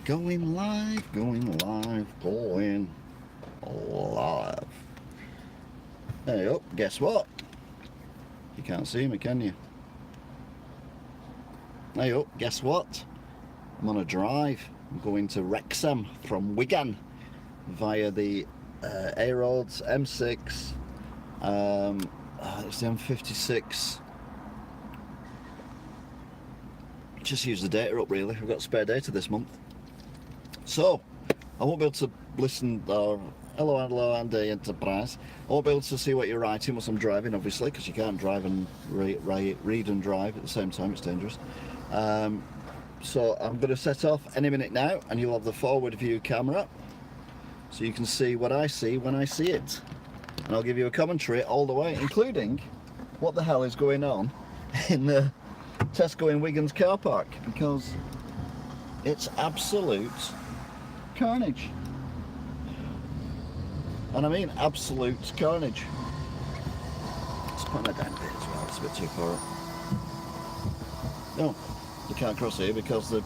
Going live, going live, going live. Hey up, guess what? You can't see me, can you? Hey up, guess what? I'm on a drive. I'm going to Wrexham from Wigan via the A roads, M6. It's the M56. Just use the data up really. We've got spare data this month. So, I won't be able to listen, or hello Andy Enterprise. I won't be able to see what you're writing whilst I'm driving, obviously, because you can't drive and read and drive at the same time, it's dangerous. So I'm going to set off any minute now, and you'll have the forward view camera, so you can see what I see when I see it. And I'll give you a commentary all the way, including what the hell is going on in the Tesco in Wigan's car park, because it's absolute carnage. And I mean absolute carnage. Let's put that down a bit as well, it's a bit too far up. No, you can't cross here because the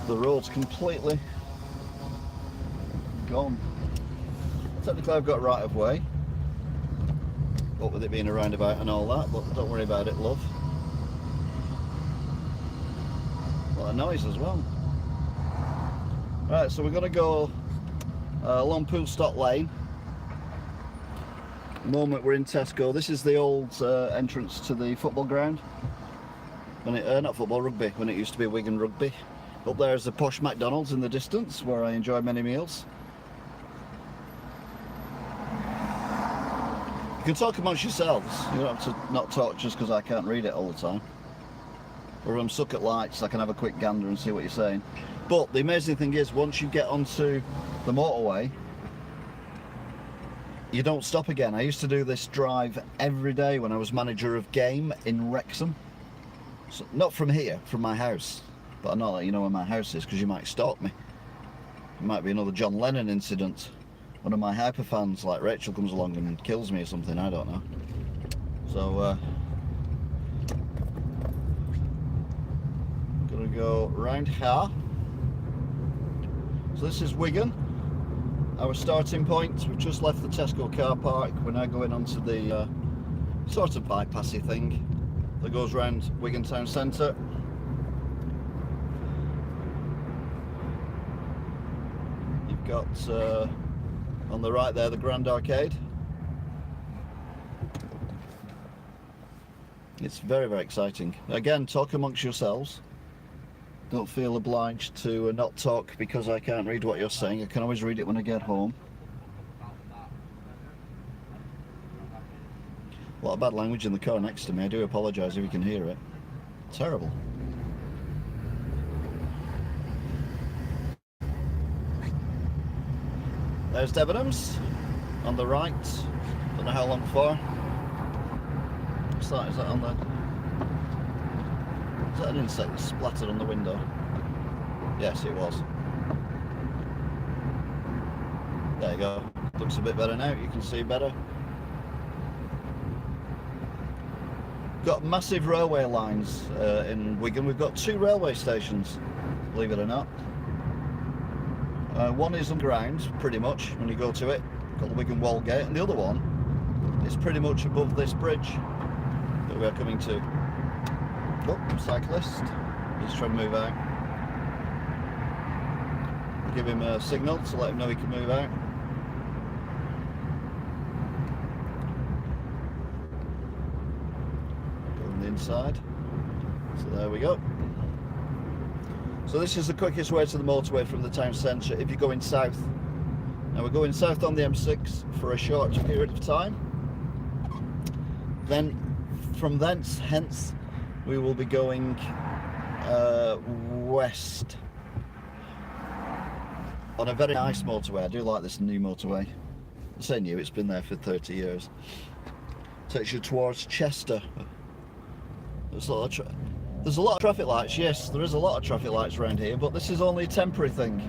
road's completely gone. Technically I've got right of way, what with it being a roundabout and all that, but don't worry about it, love. A lot of noise as well. Right, so we're going to go along Poolstock Lane. At the moment we're in Tesco. This is the old entrance to the football ground. When it, not football, rugby, when it used to be Wigan Rugby. Up there is the posh McDonald's in the distance, where I enjoy many meals. You can talk amongst yourselves. You don't have to not talk just because I can't read it all the time. Or I'm stuck at lights, I can have a quick gander and see what you're saying. But the amazing thing is, once you get onto the motorway, you don't stop again. I used to do this drive every day when I was manager of game in Wrexham. So, not from here, from my house. But I'm not letting you know where my house is because you might stalk me. It might be another John Lennon incident. One of my hyper fans like Rachel comes along and kills me or something, I don't know. So, gonna go round here. So this is Wigan, our starting point. We've just left the Tesco car park. We're now going onto the sort of bypassy thing that goes round Wigan town centre. You've got on the right there the Grand Arcade. It's very, very exciting. Again, talk amongst yourselves. Don't feel obliged to not talk because I can't read what you're saying. I can always read it when I get home. A lot of bad language in the car next to me. I do apologise if you can hear it. Terrible. There's Debenhams on the right. Don't know how long for. What's that? Is that on the... Is that an insect splattered on the window? Yes, it was. There you go. Looks a bit better now. You can see better. Got massive railway lines in Wigan. We've got 2 railway stations, believe it or not. One is underground, pretty much, when you go to it. Got the Wigan Wall Gate, and the other one is pretty much above this bridge that we are coming to. Oh, cyclist. He's trying to move out. Give him a signal to let him know he can move out. Go on the inside. So there we go. So this is the quickest way to the motorway from the town centre if you're going south. Now we're going south on the M6 for a short period of time. Then from hence, we will be going west on a very nice motorway. I do like this new motorway. I say new, it's been there for 30 years. Takes you towards Chester. There's a lot of traffic lights, yes, there is a lot of traffic lights around here, but this is only a temporary thing.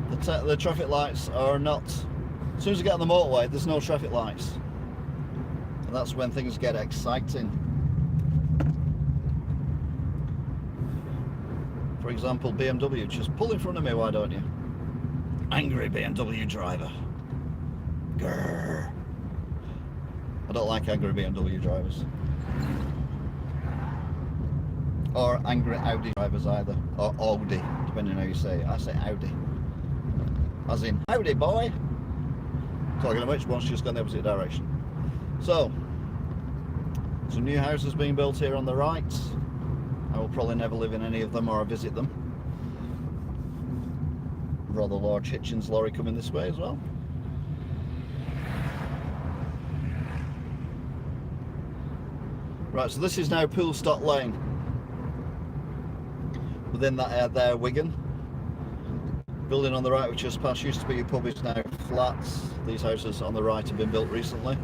The traffic lights are not... As soon as you get on the motorway, there's no traffic lights. And that's when things get exciting. For example, BMW, just pull in front of me, why don't you? Angry BMW driver. Grrr. I don't like angry BMW drivers. Or angry Audi drivers either. Or Audi, depending on how you say it. I say Audi. As in, howdy boy! Talking of which, one's just gone the opposite direction. So, some new houses being built here on the right. I will probably never live in any of them or visit them. Rather large Hitchens lorry coming this way as well. Right, so this is now Poolstock Lane. Within that area there, Wigan. Building on the right, which just past, used to be a pub, is now flats. These houses on the right have been built recently.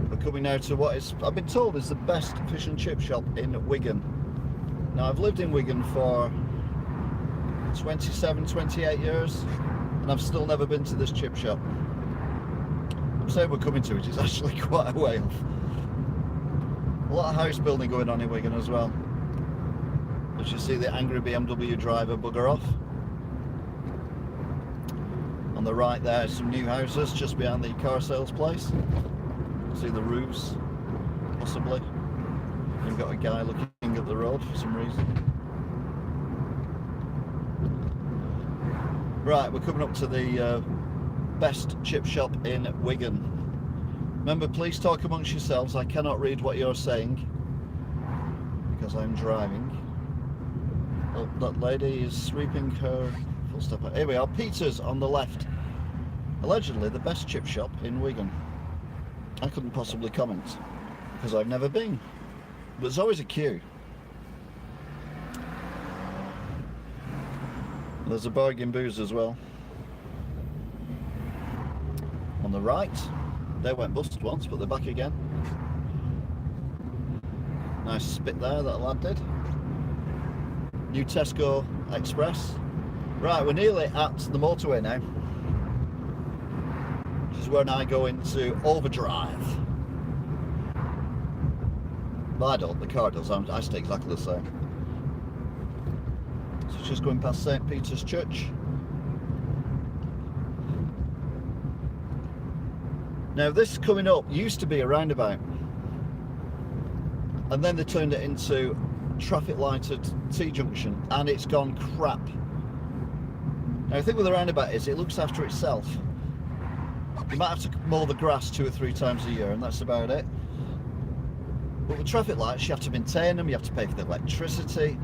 We're coming now to what is, I've been told, is the best fish and chip shop in Wigan. Now, I've lived in Wigan for 27, 28 years, and I've still never been to this chip shop. I'm saying we're coming to it, it's actually quite a way off. A lot of house building going on in Wigan as well. As you see the angry BMW driver bugger off. On the right there, some new houses just behind the car sales place. See the roofs, possibly. You've got a guy looking at the road for some reason. Right, we're coming up to the best chip shop in Wigan. Remember, please talk amongst yourselves. I cannot read what you're saying because I'm driving. Oh, that lady is sweeping her full stop. Here we are, Peter's on the left. Allegedly the best chip shop in Wigan. I couldn't possibly comment because I've never been. But there's always a queue. There's a bargain booze as well. On the right. They went bust once, but they're back again. Nice spit there that lad did. New Tesco Express. Right, we're nearly at the motorway now. Which is where I go into overdrive. But I don't, the car does, I stay exactly the same. So it's just going past St. Peter's Church. Now this coming up used to be a roundabout, and then they turned it into traffic lighted T-junction, and it's gone crap. Now the thing with the roundabout is it looks after itself. You might have to mow the grass 2 or 3 times a year, and that's about it. But with traffic lights, you have to maintain them, you have to pay for the electricity,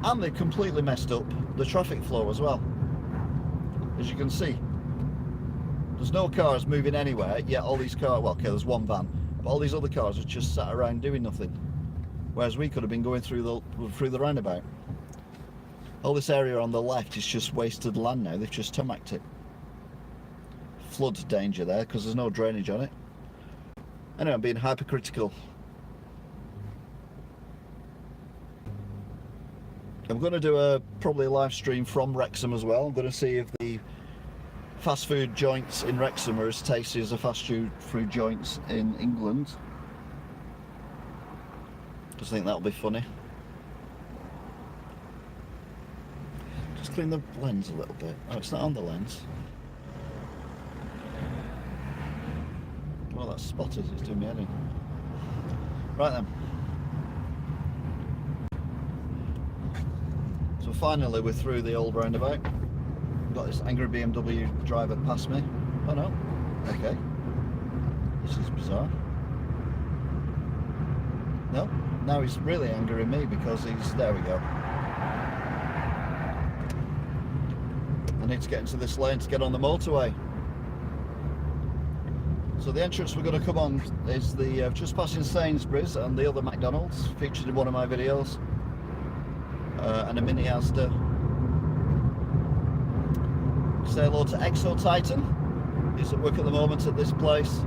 and they've completely messed up the traffic flow as well. As you can see, there's no cars moving anywhere, yet all these cars, well, okay, there's one van, but all these other cars are just sat around doing nothing. Whereas we could have been going through the roundabout. All this area on the left is just wasted land now, they've just tarmacked it. Flood danger there, because there's no drainage on it. Anyway, I'm being hypercritical. I'm going to do probably a live stream from Wrexham as well. I'm going to see if the fast food joints in Wrexham are as tasty as the fast food joints in England. Just think that'll be funny. Just clean the lens a little bit. Oh, it's not on the lens. Well, that's spotted, it's doing me head in. Right then. So finally we're through the old roundabout. We've got this angry BMW driver past me. Oh no. Okay. This is bizarre. No. Now he's really angering me because he's... There we go. I need to get into this lane to get on the motorway. So the entrance we're going to come on is the just passing Sainsbury's and the other McDonald's, featured in one of my videos, and a mini Asda. Say hello to Exo Titan. He's at work at the moment at this place.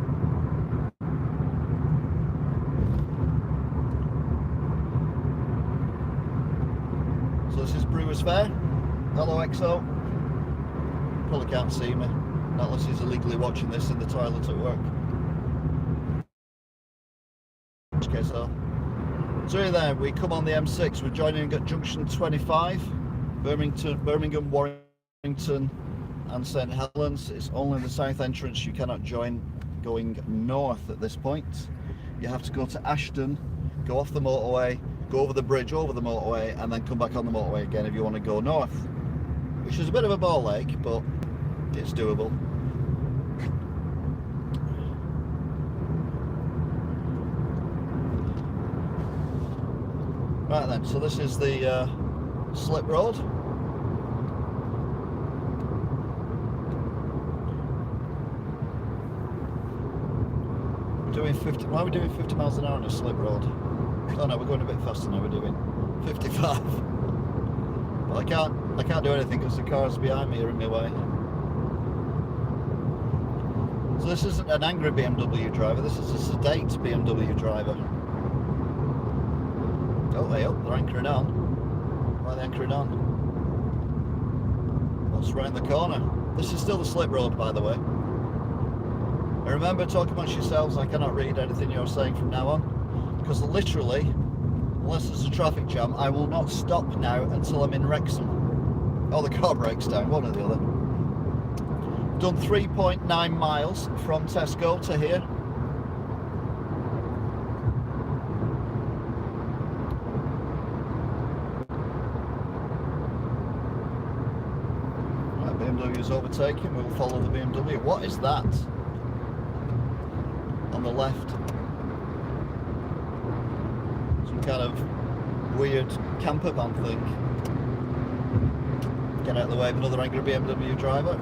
So this is Brewers Fair. Hello Exo. Probably can't see me, not unless he's illegally watching this in the toilet at work. Okay, so here then, we come on the M6, we're joining at junction 25, Birmingham, Warrington and St Helens. It's only the south entrance, you cannot join going north at this point. You have to go to Ashton, go off the motorway, go over the bridge, over the motorway, and then come back on the motorway again if you want to go north. Which is a bit of a ball ache, but it's doable. Right then, so this is the slip road. We're doing 50. Why are we doing 50 miles an hour on a slip road? Oh no, we're going a bit faster now. We're doing 55. But I can't do anything because the cars behind me are in my way. So this isn't an angry BMW driver. This is a sedate BMW driver. Oh, hey up, they're anchoring on. Why are they anchoring on? What's round the corner? This is still the slip road, by the way. And remember, talk amongst yourselves, I cannot read anything you're saying from now on. Because literally, unless there's a traffic jam, I will not stop now until I'm in Wrexham. Oh, the car breaks down, one or the other. Done 3.9 miles from Tesco to here. BMW is overtaking, we'll follow the BMW. What is that? On the left. Some kind of weird camper van thing. Get out of the way of another angry BMW driver.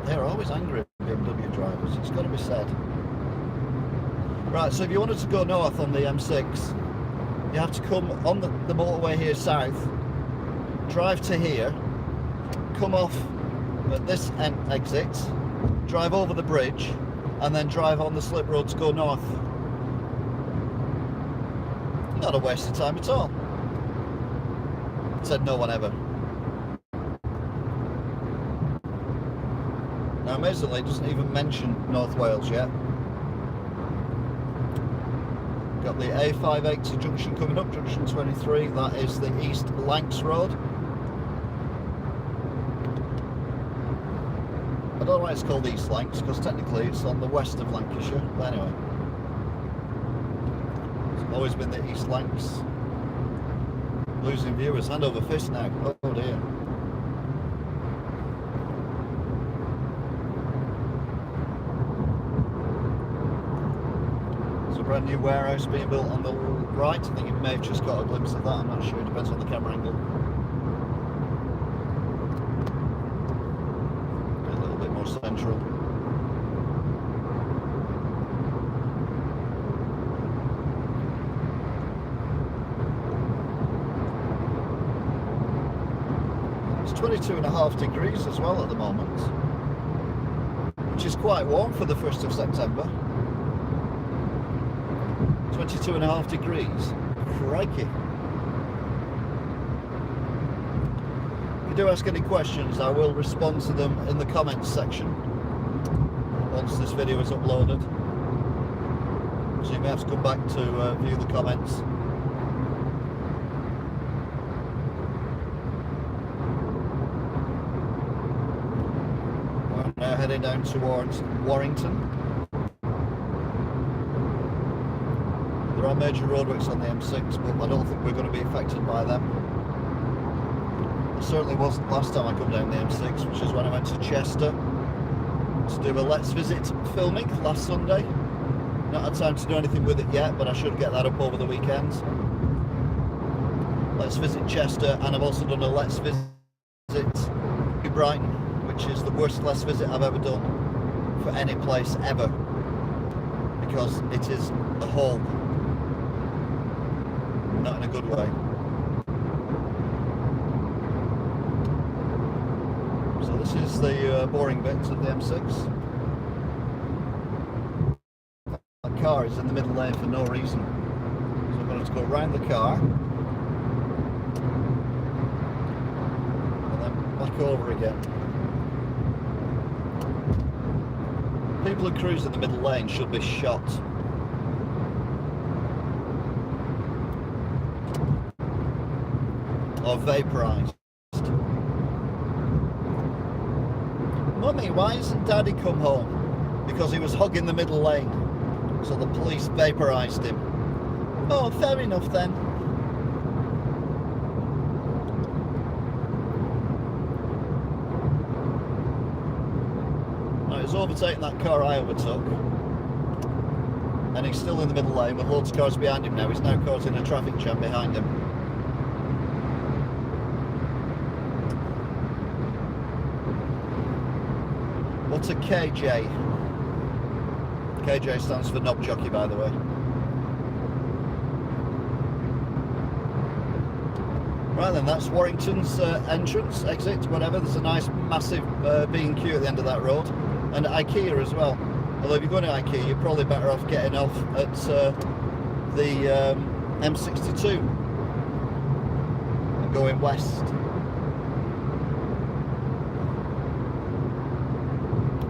They're always angry BMW drivers, it's got to be said. Right, so if you wanted to go north on the M6, you have to come on the motorway here south, drive to here, come off at this exit, drive over the bridge, and then drive on the slip road to go north. Not a waste of time at all. Said no one ever. Now amazingly, it doesn't even mention North Wales yet. Got the A55 junction coming up, junction 23, that is the East Lancs Road. I don't know why it's called East Lancs, because technically it's on the west of Lancashire, but anyway. It's always been the East Lancs. Losing viewers, hand over fist now, oh dear. Brand new warehouse being built on the right. I think you may have just got a glimpse of that, I'm not sure, it depends on the camera angle. A little bit more central. It's 22.5 degrees as well at the moment, which is quite warm for the 1st of September. 22.5 degrees. Crikey. If you do ask any questions, I will respond to them in the comments section once this video is uploaded. So you may have to come back to view the comments. We're now heading down towards Warrington. There are major roadworks on the M6, but I don't think we're going to be affected by them. It certainly wasn't last time I come down the M6, which is when I went to Chester to do a Let's Visit filming last Sunday. Not had time to do anything with it yet, but I should get that up over the weekend. Let's Visit Chester, and I've also done a Let's Visit Brighton, which is the worst Let's Visit I've ever done for any place ever, because it is a hole. Not in a good way. So this is the boring bits of the M6. That car is in the middle lane for no reason. So I'm going to go around the car and then back over again. People who cruise in the middle lane should be shot. Or vaporised. Mummy, why hasn't Daddy come home? Because he was hogging the middle lane. So the police vaporised him. Oh, fair enough then. Right, he's overtaking that car I overtook. And he's still in the middle lane with loads of cars behind him now. He's now causing a traffic jam behind him. What's a KJ? KJ stands for knob jockey, by the way. Right then, that's Warrington's entrance, exit, whatever. There's a nice massive B&Q at the end of that road. And IKEA as well. Although if you're going to IKEA, you're probably better off getting off at the M62 and going west.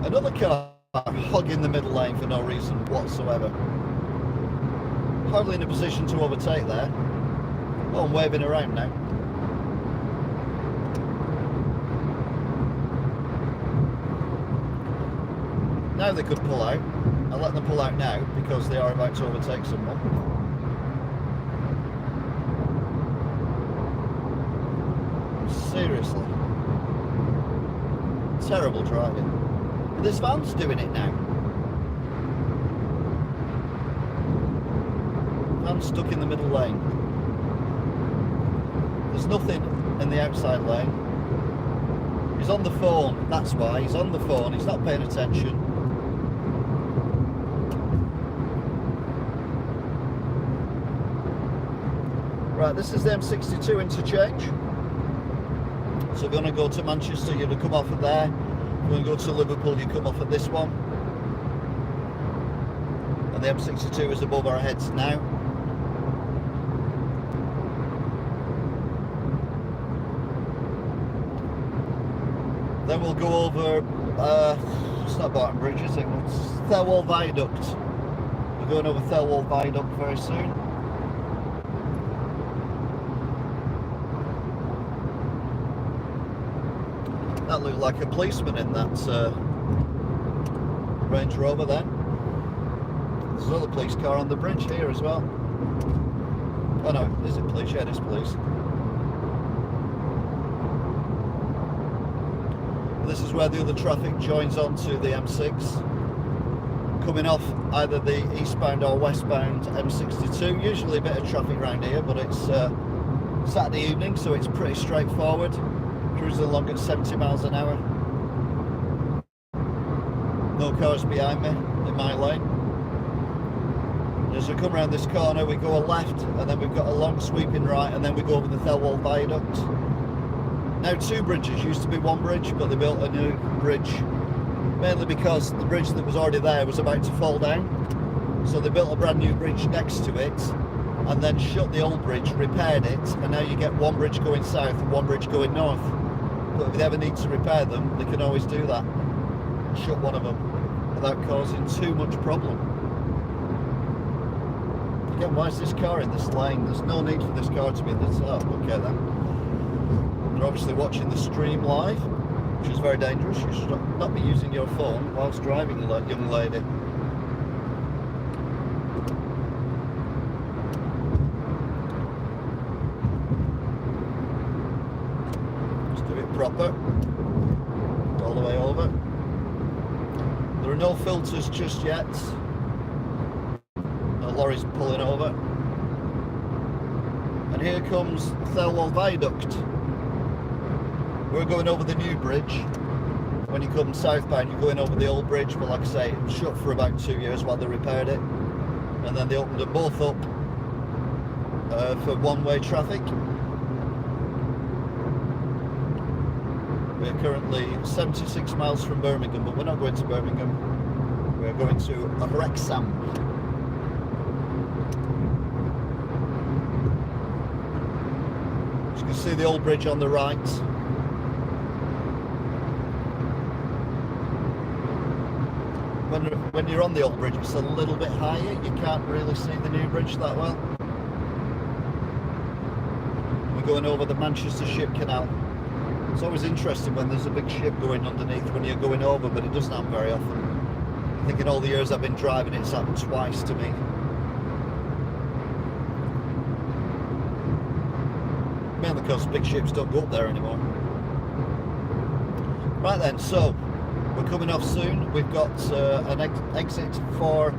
Another car hogging the middle lane for no reason whatsoever. Hardly in a position to overtake there. Oh, I'm waving around now. Now they could pull out. I'll let them pull out now because they are about to overtake someone. Seriously. Terrible driving. This van's doing it now. Van's stuck in the middle lane. There's nothing in the outside lane. He's on the phone, that's why. He's on the phone, he's not paying attention. Right, this is the M62 interchange. So if you want to go to Manchester, you're going to come off at there. If you want to go to Liverpool, you come off at this one. And the M62 is above our heads now. Then we'll go over, it's not Barton Bridge, is it? It's Thelwall Viaduct. We're going over Thelwall Viaduct very soon. That looked like a policeman in that Range Rover then. There's another police car on the bridge here as well. Oh no, is it police? Yeah, it is police. This is where the other traffic joins onto the M6. Coming off either the eastbound or westbound M62. Usually a bit of traffic around here, but it's Saturday evening, so it's pretty straightforward. Cruising along at 70 miles an hour. No cars behind me in my lane. And as we come around this corner, we go a left, and then we've got a long sweeping right, and then we go over the Thelwall Viaduct. Now two bridges, used to be one bridge, but they built a new bridge, mainly because the bridge that was already there was about to fall down. So they built a brand new bridge next to it, and then shut the old bridge, repaired it, and now you get one bridge going south and one bridge going north. But if they ever need to repair them, they can always do that. Shut one of them without causing too much problem. Again, why is this car in this lane? There's no need for this car to be in this. Oh, okay then. They're obviously watching the stream live, which is very dangerous. You should not be using your phone whilst driving, young lady. Proper all the way over. There are no filters just yet. The lorry's pulling over, and here comes Thelwall Viaduct. We're going over the new bridge. When you come southbound, you're going over the old bridge, but like I say, it was shut for about 2 years while they repaired it, and then they opened them both up for one-way traffic. We're currently 76 miles from Birmingham, but we're not going to Birmingham. We're going to Wrexham. As you can see the old bridge on the right. when you're on the old bridge, it's a little bit higher. You can't really see the new bridge that well. We're going over the Manchester Ship Canal. It's always interesting when there's a big ship going underneath when you're going over, but it doesn't happen very often. I think in all the years I've been driving, it's happened twice to me. Mainly because big ships don't go up there anymore. Right then, so we're coming off soon. We've got an exit for,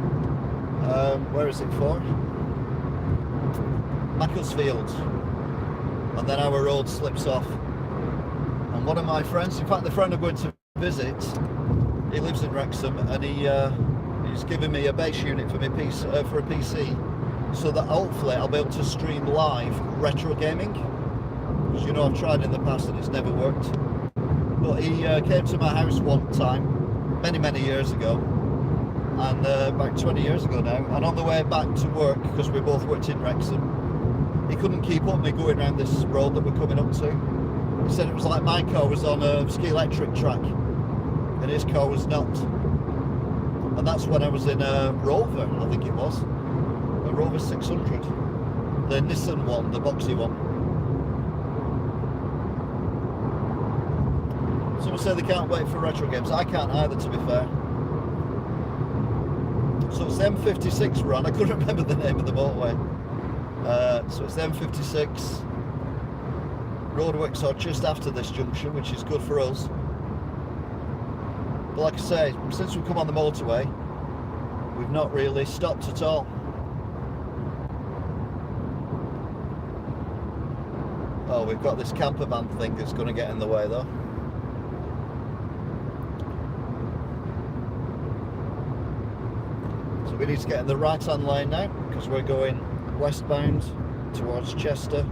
where is it for? Macclesfield. And then our road slips off. And one of my friends, in fact the friend I'm going to visit, he lives in Wrexham, and he's given me a base unit for my PC, for a PC, so that hopefully I'll be able to stream live retro gaming. Because you know I've tried in the past and it's never worked. But he came to my house one time, many years ago, and about 20 years ago now, and on the way back to work, because we both worked in Wrexham, he couldn't keep up with me going around this road that we're coming up to. He said it was like my car was on a ski electric track and his car was not. And that's when I was in a Rover, I think it was, a Rover 600, the Nissan one, the boxy one. Someone say they can't wait for retro games. I can't either, to be fair. So it's the M56 we're on. I couldn't remember the name of the motorway. So it's the M56. Roadworks are just after this junction, which is good for us. But like I say, since we've come on the motorway, we've not really stopped at all. Oh, we've got this camper van thing that's going to get in the way though. So we need to get in the right hand lane now, because we're going westbound towards Chester.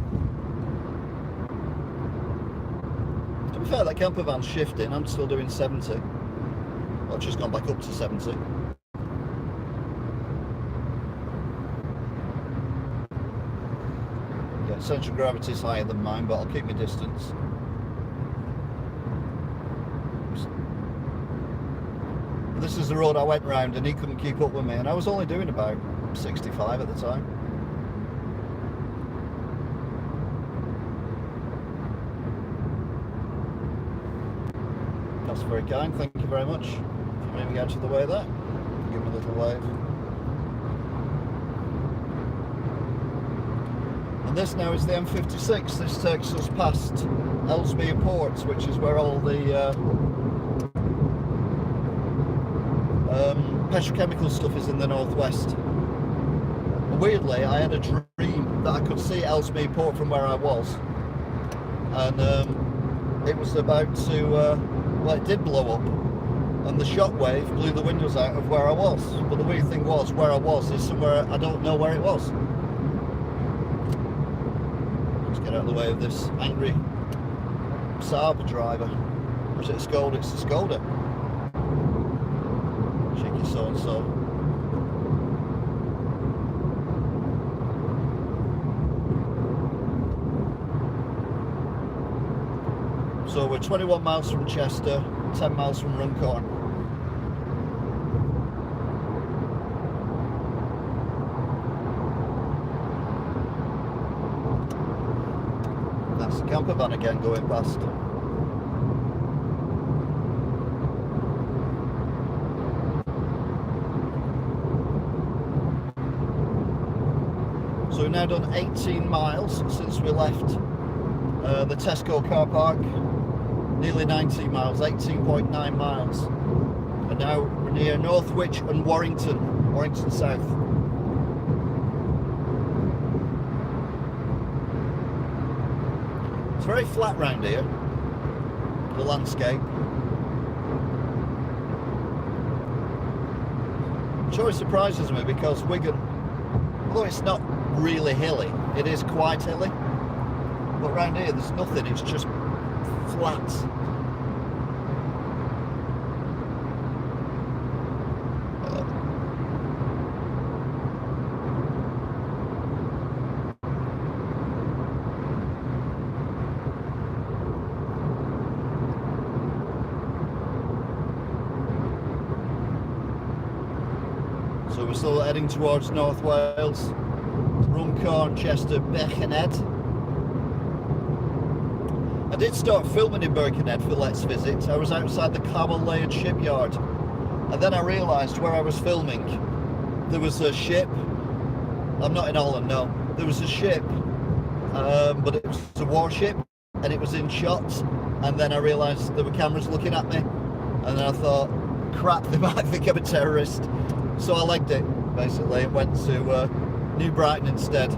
To be fair, that camper van's shifting. I'm still doing 70. Well, I've just gone back up to 70. Yeah, central gravity's higher than mine, but I'll keep my distance. This is the road I went round and he couldn't keep up with me, and I was only doing about 65 at the time. That's very kind, thank you very much. If you're moving out of the way there, give me a little wave. And this now is the M56. This takes us past Ellesmere Port, which is where all the petrochemical stuff is in the northwest. And weirdly, I had a dream that I could see Ellesmere Port from where I was, and it was about to, well, it did blow up, and the shockwave blew the windows out of where I was. But the weird thing was, where I was is somewhere I don't know where it was. Let's get out of the way of this angry Saab driver. Or is it a Skoda? It's a Skoda. Cheeky so-and-so. So we're 21 miles from Chester, 10 miles from Runcorn. That's the camper van again going past. So we've now done 18 miles since we left the Tesco car park. Nearly 19 miles, 18.9 miles. And now we're near Northwich and Warrington South. It's very flat round here, the landscape. Which always surprises me, because Wigan, although it's not really hilly, it is quite hilly. But round here there's nothing, it's just flat. we're still heading towards North Wales. Runcorn, Chester, Birkenhead. I did start filming in Birkenhead for Let's Visit. I was outside the Camel Laird shipyard, and then I realised where I was filming there was a ship. I'm not in Holland, no. There was a ship, but it was a warship, and it was in shots, and then I realised there were cameras looking at me, and then I thought, crap, they might think I'm a terrorist. So I legged it, basically, and went to New Brighton instead.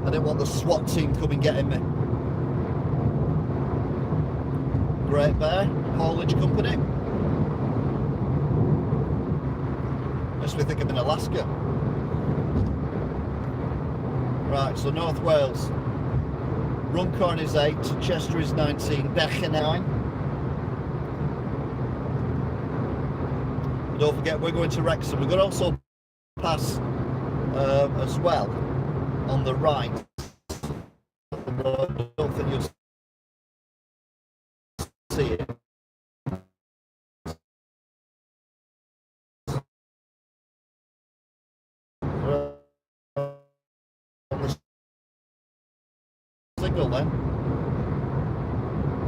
I didn't want the SWAT team coming getting me. Great Bear Haulage Company. Makes me think I'm in Alaska. Right, so North Wales. Runcorn is 8, Chester is 19, Birkenhead 9. Don't forget, we're going to Wrexham. We're going to also pass as well on the right. I don't think you'll see it. On the signal then.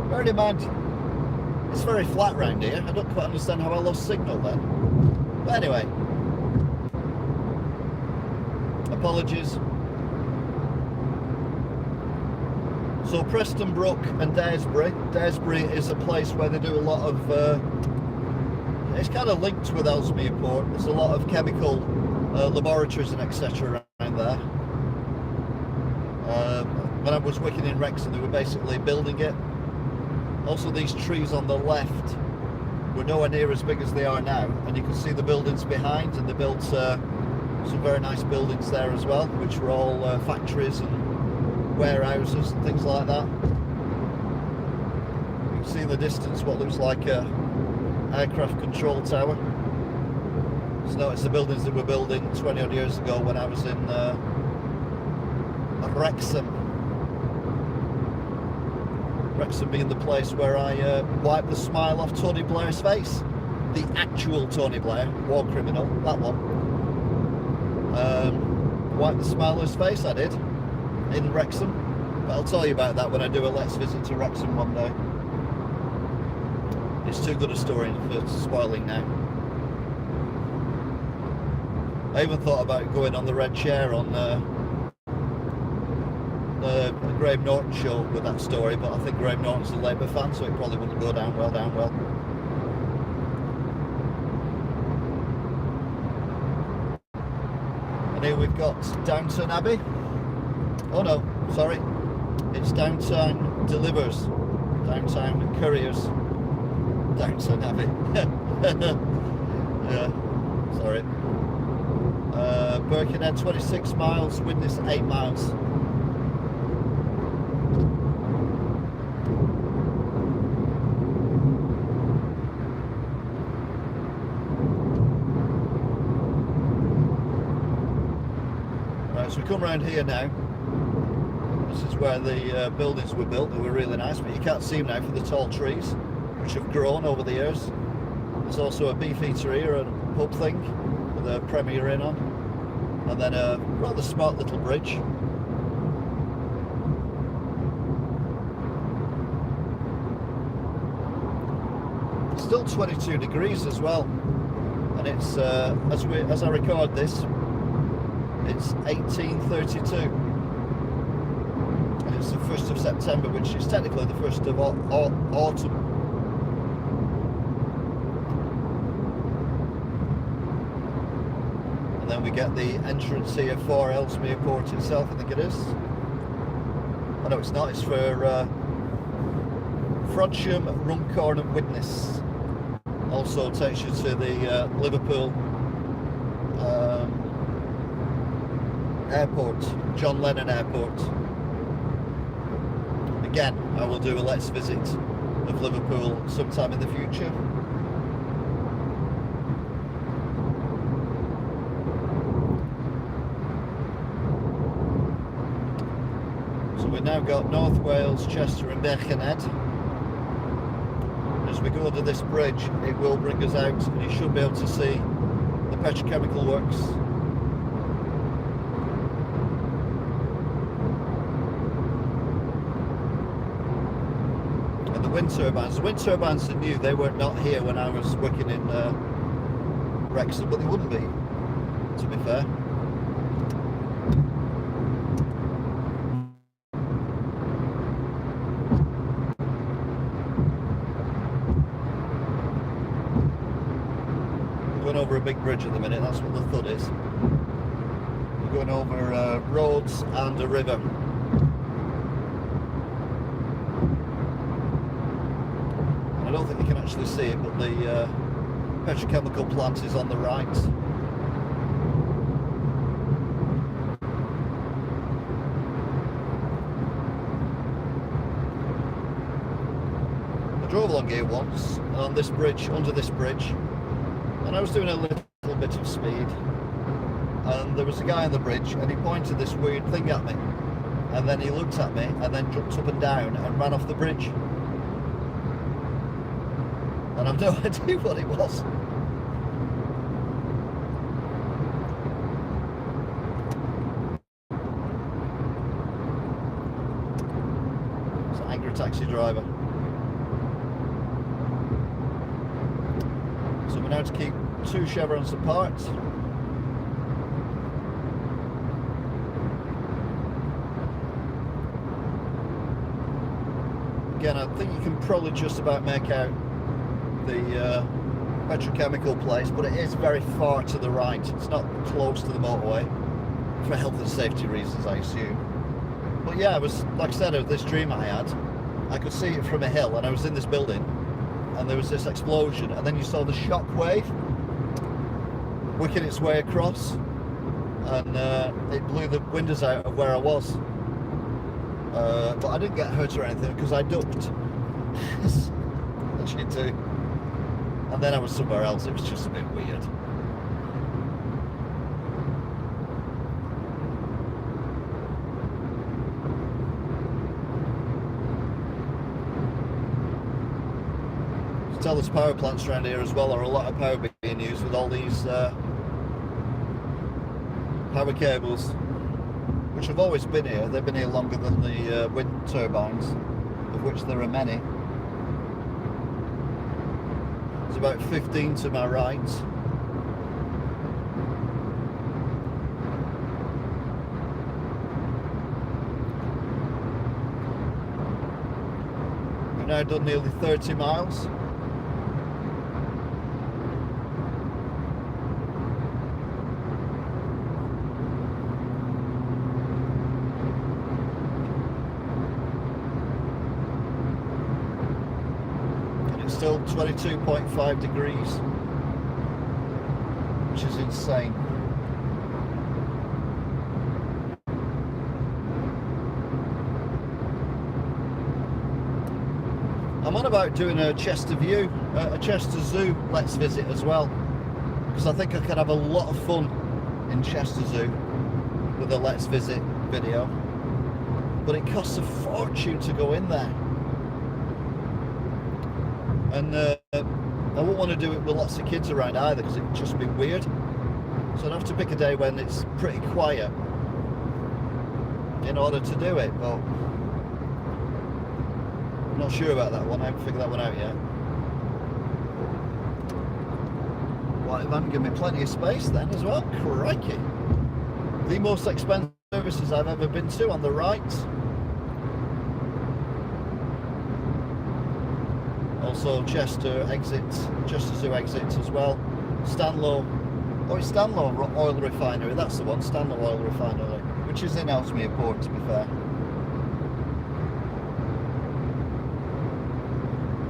Bearing in mind, it's very flat round here. I don't quite understand how I lost signal then. But anyway, apologies. So Prestonbrook and Daresbury. Daresbury is a place where they do a lot of, it's kind of linked with Ellesmere-Port. There's a lot of chemical laboratories and etc. around there. When I was working in Wrexham, they were basically building it. Also, these trees on the left were nowhere near as big as they are now, and you can see the buildings behind, and they built some very nice buildings there as well, which were all factories and warehouses and things like that. You can see in the distance what looks like a aircraft control tower. So it's the buildings that were building 20 odd years ago when I was in Wrexham. Wrexham being the place where I wiped the smile off Tony Blair's face. The actual Tony Blair, war criminal, that one. Wiped the smile off his face, I did, in Wrexham. But I'll tell you about that when I do a Let's Visit to Wrexham one day. It's too good a story for spoiling now. I even thought about going on the red chair on the Graham Norton show with that story, but I think Graham Norton's a Labour fan, so it probably wouldn't go down well. And here we've got Downton Abbey. Oh no, sorry, it's Downtown Delivers, Downtown Couriers, Downton Abbey. Yeah, sorry. Birkenhead 26 miles, Widnes 8 miles. Right, so we come around here now. This is where the buildings were built. They were really nice, but you can't see them now for the tall trees, which have grown over the years. There's also a beefeatery or a pub thing with a Premier Inn on, and then a rather smart little bridge. It's still 22 degrees as well, and it's as I record this, it's 18:32. It's the 1st of September, which is technically the 1st of autumn. And then we get the entrance here for Ellesmere-Port itself, I think it is. Oh no, it's not, it's for Frodsham, Runcorn and Widnes. Also takes you to the Liverpool airport, John Lennon Airport. Again, I will do a Let's Visit of Liverpool sometime in the future. So we've now got North Wales, Chester and Birkenhead. As as we go under this bridge, it will bring us out and you should be able to see the petrochemical works. And the wind turbines. The wind turbines are new, they were not here when I was working in Wrexham, but they wouldn't be, to be fair. Over a big bridge at the minute, that's what the thud is. We're going over roads and a river. And I don't think you can actually see it, but the petrochemical plant is on the right. I drove along here once on this bridge, under this bridge, and I was doing a little bit of speed, and there was a guy on the bridge and he pointed this weird thing at me, and then he looked at me and then jumped up and down and ran off the bridge, and I've no idea what it was. It's an angry taxi driver. So we're now to keep 2 chevrons apart. Again, I think you can probably just about make out the petrochemical place, but it is very far to the right. It's not close to the motorway, for health and safety reasons, I assume. But yeah, I was, like I said, this dream I had, I could see it from a hill, and I was in this building, and there was this explosion, and then you saw the shock wave wicking its way across, and it blew the windows out of where I was. But I didn't get hurt or anything because I ducked, as you do. And then I was somewhere else. It was just a bit weird. Tell there's power plants around here as well, or a lot of power being used with all these power cables, which have always been here. They've been here longer than the wind turbines, of which there are many. There's about 15 to my right. We've now done nearly 30 miles. Still 22.5 degrees, which is insane. I'm on about doing a Chester Zoo Let's Visit as well, because I think I could have a lot of fun in Chester Zoo with a Let's Visit video, but it costs a fortune to go in there. And I wouldn't want to do it with lots of kids around either, because it'd just be weird. So I'd have to pick a day when it's pretty quiet in order to do it, but I'm not sure about that one. I haven't figured that one out yet. White van give me plenty of space then as well. Crikey. The most expensive services I've ever been to on the right. Also Chester Zoo exits as well. Stanlow, oh it's Stanlow Oil Refinery, that's the one, Stanlow Oil Refinery, which is in Ellesmere Port, to be fair.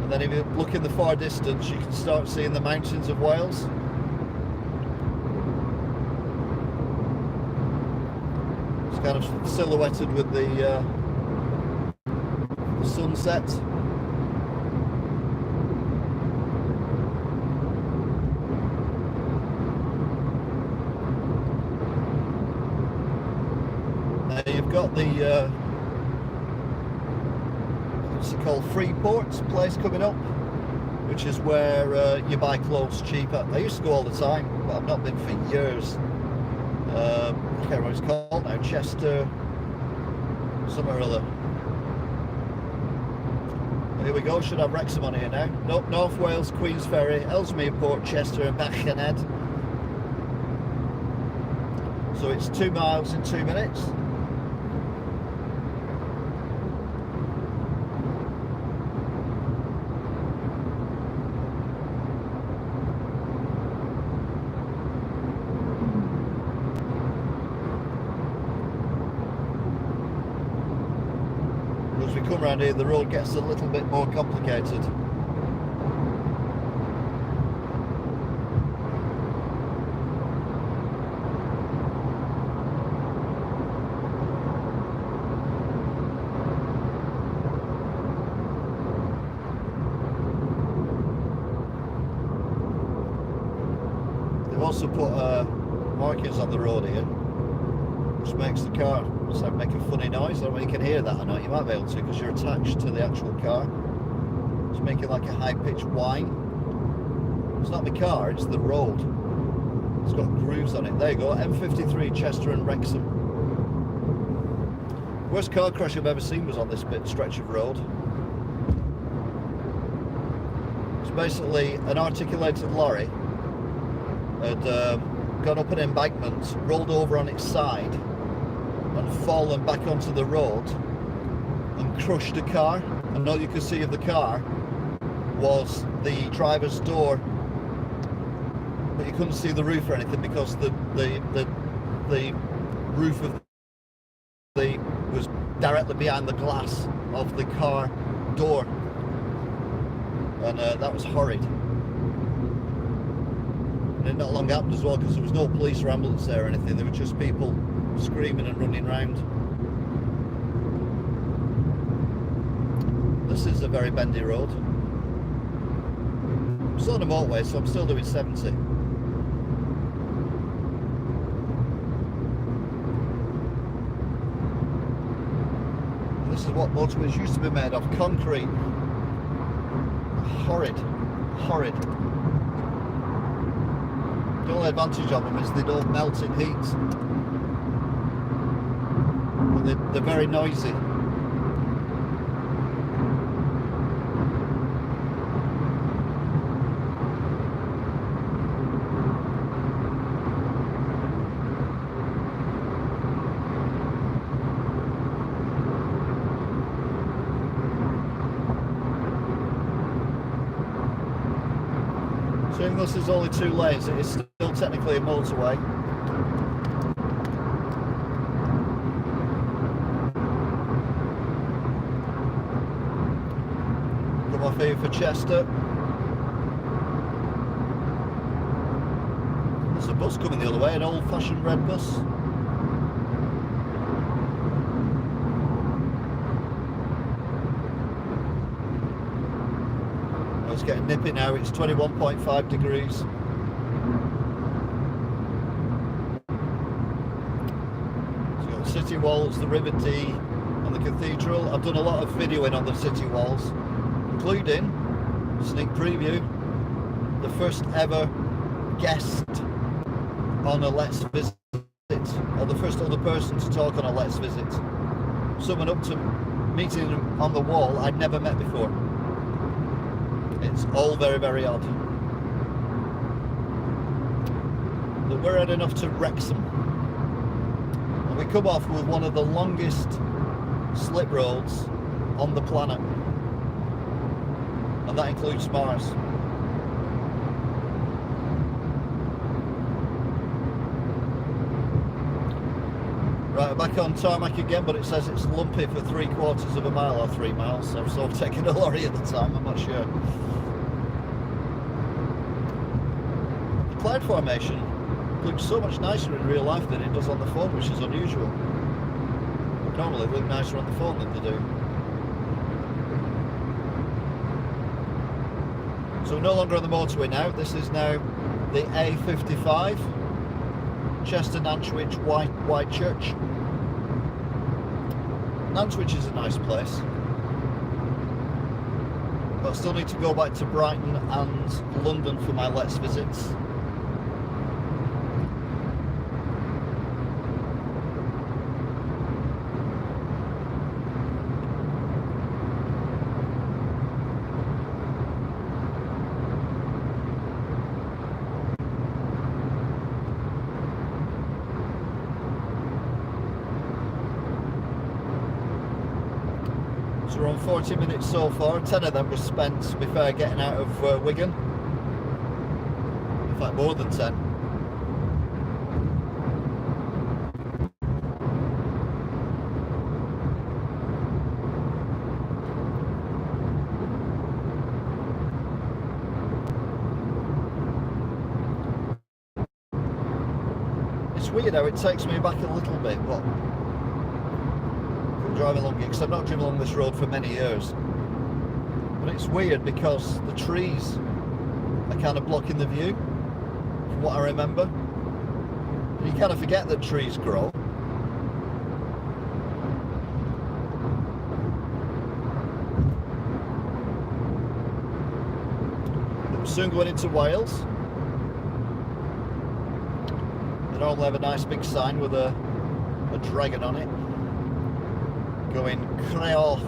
And then if you look in the far distance, you can start seeing the mountains of Wales. It's kind of silhouetted with the sunset. You've got the what's it called, Freeport place coming up, which is where you buy clothes cheaper. I used to go all the time, but I've not been for years. I can't remember what it's called now, Chester, somewhere or other. Here we go, should have Wrexham on here now. Nope, North Wales, Queen's Ferry, Ellesmere Port, Chester and Bachened. So it's 2 miles in 2 minutes. As we come around here, the road gets a little bit more complicated. They've also put markings on the road here, which makes the car make a funny noise. I don't know if you can hear that or not. You might be able to because you're attached to the actual car. It's making like a high-pitched whine. It's not the car, it's the road. It's got grooves on it. There you go, M53 Chester and Wrexham. Worst car crash I've ever seen was on this stretch of road. It's basically an articulated lorry had gone up an embankment, rolled over on its side and fallen back onto the road and crushed a car, and all you could see of the car was the driver's door, but you couldn't see the roof or anything because the roof of the was directly behind the glass of the car door, and that was horrid. And it not long happened as well because there was no police or ambulance there or anything. There were just people screaming and running around. This is a very bendy road. I'm still on the motorway, so I'm still doing 70. And this is what motorways used to be made of, concrete. Horrid, horrid. The only advantage of them is they don't melt in heat. But they're very noisy. So even though this is only 2 lanes, it is still technically a motorway. Come off here for Chester. There's a bus coming the other way, an old-fashioned red bus. It's getting nippy now, it's 21.5 degrees. So you've got the city walls, the River Dee and the cathedral. I've done a lot of videoing on the city walls, including, sneak preview, the first ever guest on a Let's Visit, or the first other person to talk on a Let's Visit. Someone up to meeting him on the wall I'd never met before. It's all very, very odd. But we're heading off to Wrexham. And we come off with one of the longest slip roads on the planet. And that includes Mars. Right, we're back on tarmac again, but it says it's lumpy for 3/4 of a mile or 3 miles. So I've taken a lorry at the time, I'm not sure. The cloud formation looks so much nicer in real life than it does on the phone, which is unusual. Normally they look nicer on the phone than they do. So we're no longer on the motorway now. This is now the A55, Chester Nantwich Whitechurch. Nantwich is a nice place. but I still need to go back to Brighton and London for my Let's visits. So we're on 40 minutes so far. 10 of them were spent, to be fair, getting out of Wigan. In fact, more than 10. It's weird how it takes me back a little bit, but driving along it, because I've not driven along this road for many years, but it's weird because the trees are kind of blocking the view from what I remember. And you kind of forget that trees grow. We're soon going into Wales. They normally have a nice big sign with a dragon on it, going Creole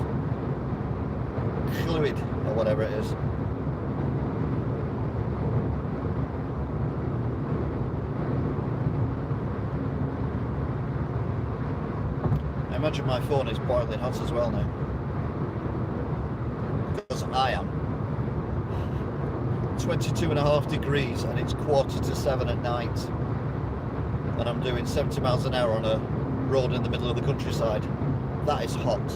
Fluid or whatever it is. I imagine my phone is boiling hot as well now, because I am. 22.5 degrees and it's 6:45 at night, and I'm doing 70 miles an hour on a road in the middle of the countryside. That is hot.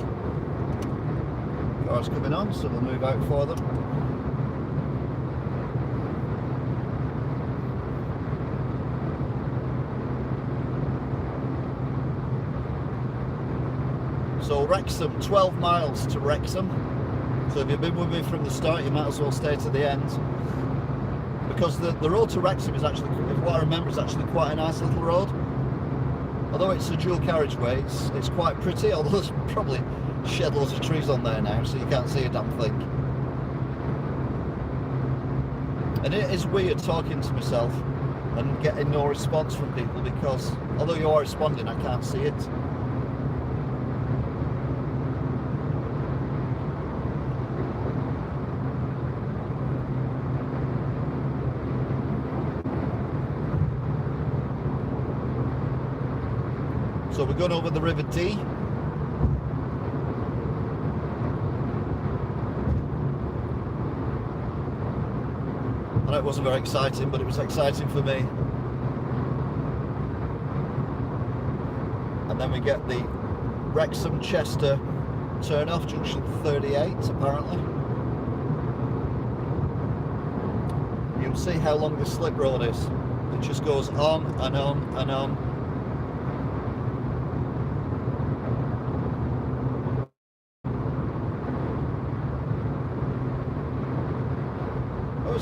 Cars coming on, so we'll move out for them. So Wrexham, 12 miles to Wrexham. So if you've been with me from the start, you might as well stay to the end. Because the road to Wrexham is actually, if what I remember, is actually quite a nice little road. Although it's a dual carriageway, it's quite pretty, although there's probably shed loads of trees on there now, so you can't see a damn thing. And it is weird talking to myself and getting no response from people, because although you are responding, I can't see it. So we're going over the River Dee. I know it wasn't very exciting, but it was exciting for me. And then we get the Wrexham Chester turn off, junction 38 apparently. You'll see how long this slip road is. It just goes on and on and on.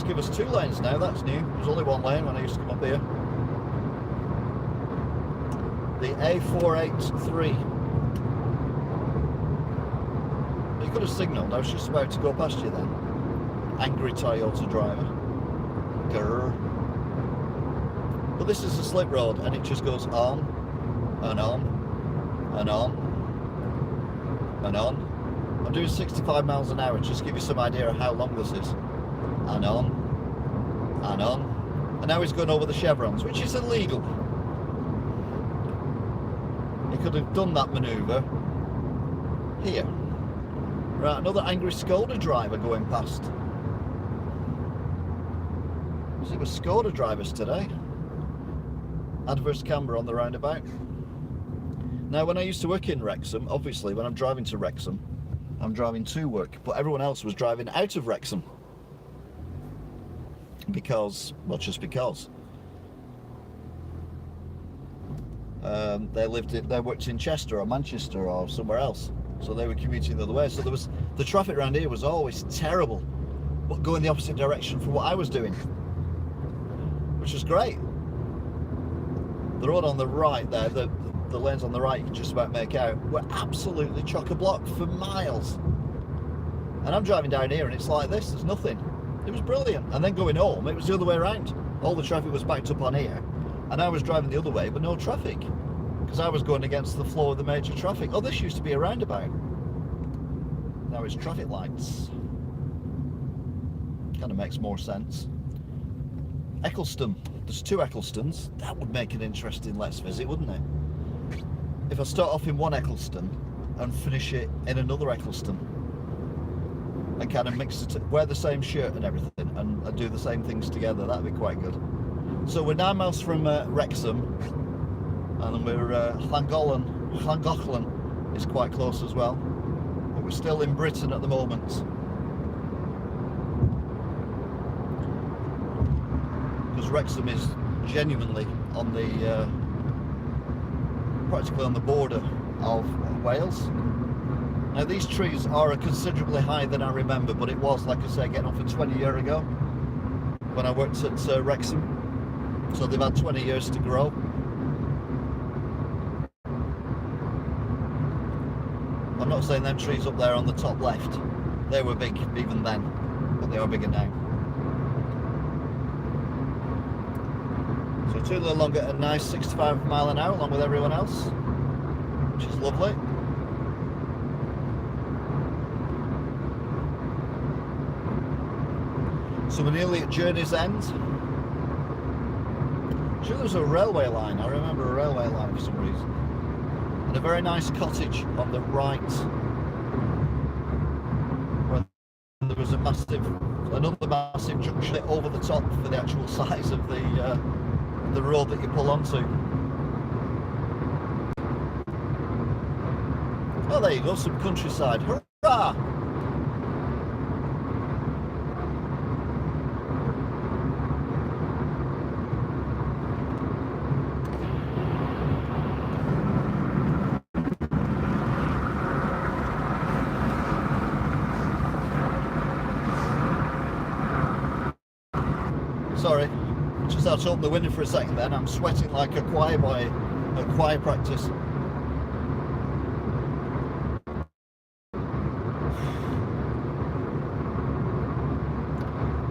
Give us 2 lanes now, that's new. There's only 1 lane when I used to come up here. The A483. You could have signalled, I was just about to go past you then. Angry Toyota driver. Grrr. But this is a slip road and it just goes on and on and on and on. I'm doing 65 miles an hour, just to give you some idea of how long this is. And on, and on, and now he's going over the chevrons, which is illegal. He could have done that manoeuvre here. Right, another angry Skoda driver going past. It was Skoda drivers today. Adverse camber on the roundabout. Now, when I used to work in Wrexham, obviously when I'm driving to Wrexham, I'm driving to work, but everyone else was driving out of Wrexham. Because, well, just because they worked in Chester or Manchester or somewhere else, so they were commuting the other way. So the traffic around here was always terrible, but going the opposite direction from what I was doing, which was great. The road on the right there, the lanes on the right, you can just about make out, were absolutely chock-a-block for miles. And I'm driving down here and it's like this, there's nothing. It was brilliant. And then going home, it was the other way around. All the traffic was backed up on here, and I was driving the other way, but no traffic, because I was going against the flow of the major traffic. Oh, this used to be a roundabout. Now it's traffic lights. Kind of makes more sense. Eccleston. There's 2 Ecclestons. That would make an interesting Let's Visit, wouldn't it? If I start off in one Eccleston and finish it in another Eccleston, and kind of mix it, wear the same shirt and everything, and do the same things together, that'd be quite good. So we're 9 miles from Wrexham, and we're Llangollen is quite close as well, but we're still in Britain at the moment. Because Wrexham is genuinely on the practically on the border of Wales. Now these trees are considerably higher than I remember, but it was, like I say, getting off for 20 years ago when I worked at Wrexham. So they've had 20 years to grow. I'm not saying them trees up there on the top left, they were big even then, but they are bigger now. So 2 little longer, a nice 65 mile an hour along with everyone else, which is lovely. So we're nearly at journey's end. Sure, there was a railway line. I remember a railway line for some reason. And a very nice cottage on the right, where there was another massive junction over the top for the actual size of the road that you pull onto. Oh, there you go, some countryside. Hurrah! Sorry, just had to open the window for a second then. I'm sweating like a choir boy at choir practice.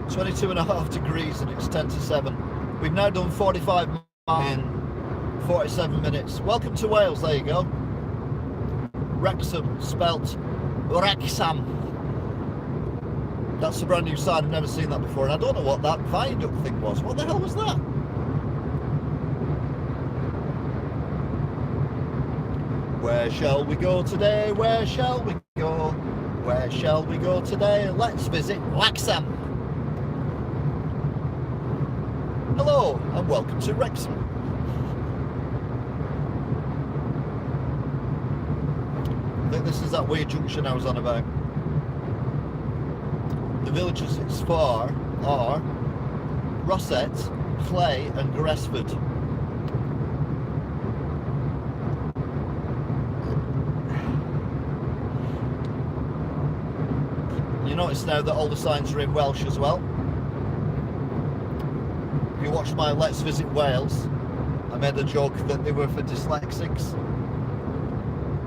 .22.5 degrees and it's 10 to 7. We've now done 45 miles in 47 minutes. Welcome to Wales, there you go. Wrexham, spelt Wrexham. That's a brand new sign, I've never seen that before, and I don't know what that viaduct thing was. What the hell was that? Where shall we go today? Where shall we go? Where shall we go today? Let's visit Wrexham. Hello, and welcome to Wrexham. I think this is that weird junction I was on about. The villages it's for are Rosset, Clay and Gresford. You notice now that all the signs are in Welsh as well. If you watch my Let's Visit Wales, I made a joke that they were for dyslexics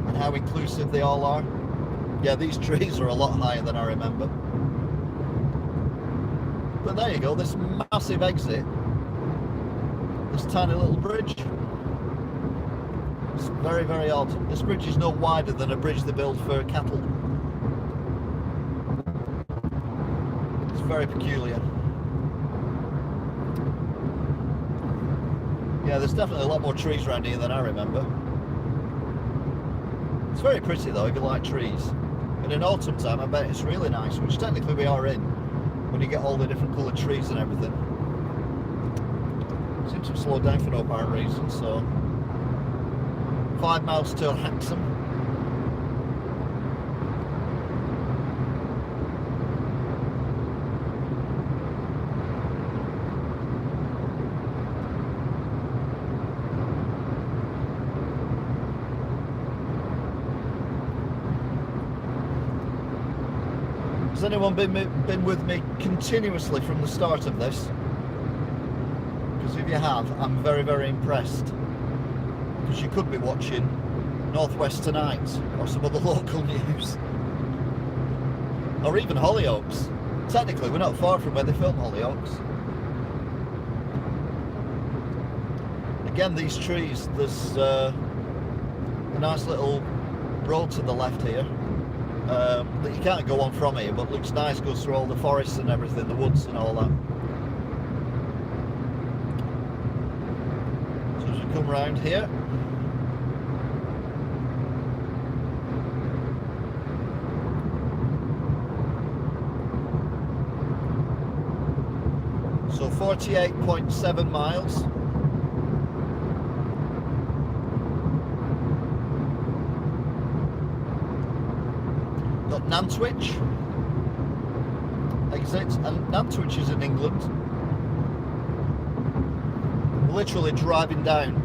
and how inclusive they all are. Yeah, these trees are a lot higher than I remember. But there you go, this massive exit, this tiny little bridge. It's very, very odd. This bridge is no wider than a bridge they build for cattle. It's very peculiar. Yeah, there's definitely a lot more trees around here than I remember. It's very pretty though, if you like trees. And in autumn time, I bet it's really nice, which technically we are in, when you get all the different coloured trees and everything. Seems to have slowed down for no apparent reason, so 5 miles to Wrexham. Has anyone been with me continuously from the start of this? Because if you have, I'm very, very impressed. Because you could be watching Northwest Tonight or some other local news. or even Hollyoaks. Technically, we're not far from where they film Hollyoaks. Again, these trees, there's a nice little road to the left here that you can't go on from here, but looks nice, goes through all the forests and everything, the woods and all that. So as we come round here, so 48.7 miles. Got Nantwich exit, and Nantwich is in England. We're literally driving down.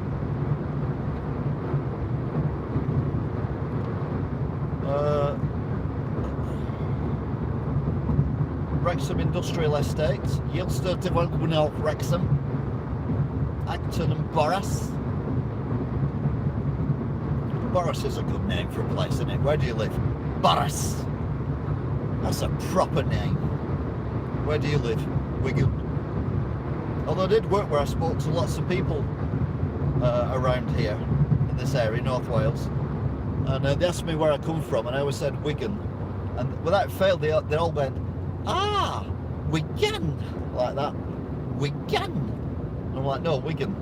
Wrexham Industrial Estate, Yilster Development of Wrexham, Acton and Boras. Boras is a good name for a place, isn't it? Where do you live? Boras. That's a proper name. Where do you live? Wigan. Although I did work where I spoke to lots of people around here in this area, North Wales, and they asked me where I come from, and I always said Wigan, and without fail they all went, "Ah, Wigan," like that. Wigan. And I'm like, no, Wigan.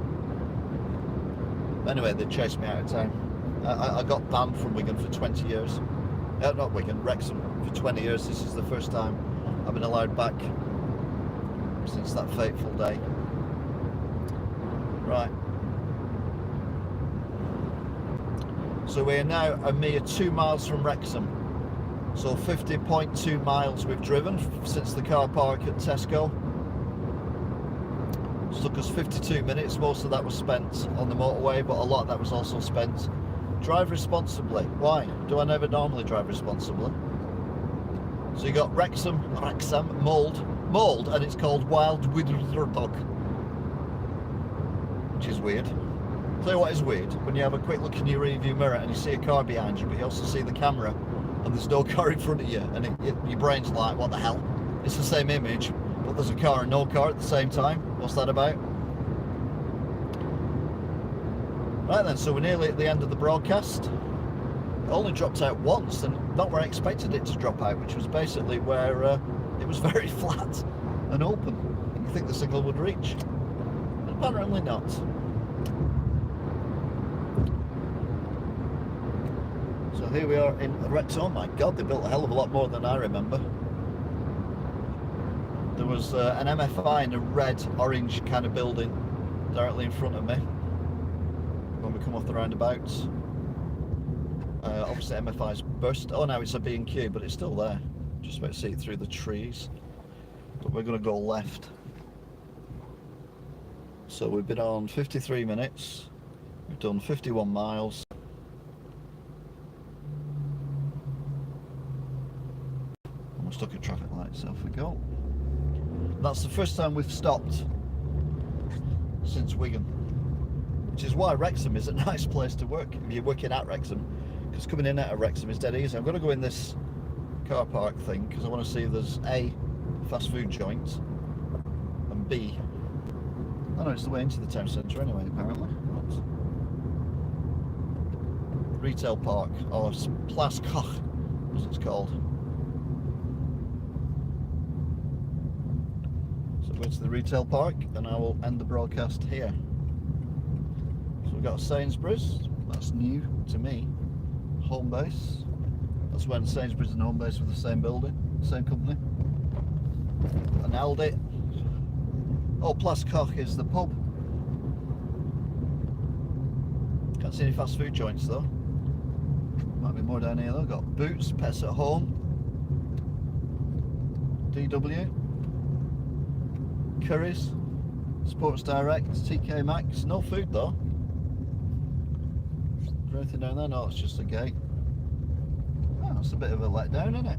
Anyway, they chased me out of town. I got banned from Wigan for 20 years. Not Wigan, Wrexham for 20 years. This is the first time I've been allowed back since that fateful day. Right. So we're now a mere 2 miles from Wrexham. So 50.2 miles we've driven since the car park at Tesco. It took us 52 minutes. Most of that was spent on the motorway, but a lot of that was also spent. Drive responsibly. Why do I never normally drive responsibly? So you got Wrexham, mould, and it's called Wild Witherbug, which is weird. Tell you what is weird, when you have a quick look in your rearview mirror and you see a car behind you, but you also see the camera and there's no car in front of you, and your brain's like, what the hell? It's the same image, but there's a car and no car at the same time. What's that about? Right then, so we're nearly at the end of the broadcast. It only dropped out once, and not where I expected it to drop out, which was basically where it was very flat and open. You think the signal would reach, but apparently not. So here we are in Wrexham. Oh my God, they built a hell of a lot more than I remember. There was an MFI in a red-orange kind of building directly in front of me when we come off the roundabouts. Obviously MFI's burst. Oh, now it's a B&Q, but it's still there. Just about to see it through the trees. But we're going to go left. So we've been on 53 minutes. We've done 51 miles. And we're stuck at traffic lights, so off we go. That's the first time we've stopped since Wigan, which is why Wrexham is a nice place to work if you're working at Wrexham, because coming in out of Wrexham is dead easy. I'm going to go in this car park thing because I want to see if there's A, fast food joints, and B, oh no, it's the way into the town centre anyway, apparently. What? Retail park, or Plas Koch, as it's called. So go to the retail park and I will end the broadcast here. So we've got Sainsbury's, that's new to me. Home base, that's when Sainsbury's and Home Base were the same building, same company. An Aldi. Oh, Plas Koch is the pub. Can't see any fast food joints though. Might be more down here though. Got Boots, Pets at Home, DW, Curry's, Sports Direct, TK Maxx. No food though. Is there anything down there? No, it's just a gate. Oh, that's a bit of a letdown, isn't it?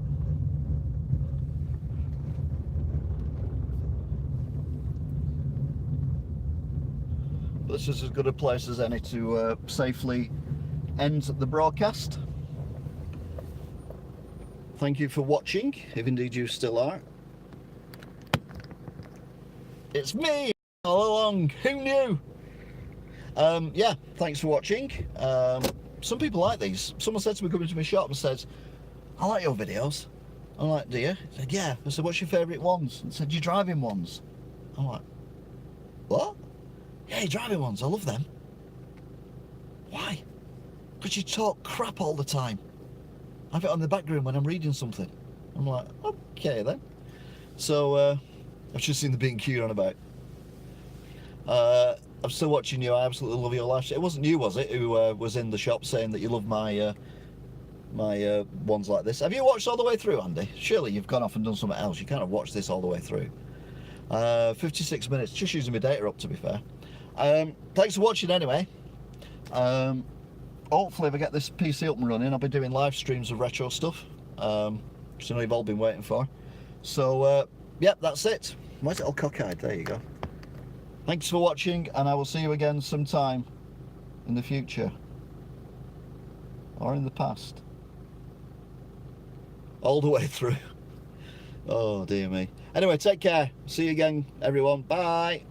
But this is as good a place as any to safely end the broadcast. thank you for watching, if indeed you still are. It's me all along. Who knew? Yeah, thanks for watching. Some people like these. Someone said to me coming to my shop and said, I like your videos. I'm like, do you? He said, yeah. I said, what's your favourite ones? And said, your driving ones. I'm like, what? Yeah, your driving ones. I love them. Why? Because you talk crap all the time. I have it on the background when I'm reading something. I'm like, okay then. So, I've just seen the B&Q on about. I'm still watching you. I absolutely love your live. It wasn't you, was it, who was in the shop saying that you love my my ones like this? Have you watched all the way through, Andy? Surely you've gone off and done something else. You can't have watched this all the way through. 56 minutes. Just using my data up, to be fair. Thanks for watching anyway. Hopefully if I get this PC up and running, I'll be doing live streams of retro stuff, which I know you've all been waiting for. So yep, that's it. Where's it all cockeyed? There you go. Thanks for watching, and I will see you again sometime in the future or in the past, all the way through. Oh dear me. Anyway, take care. See you again, everyone. Bye.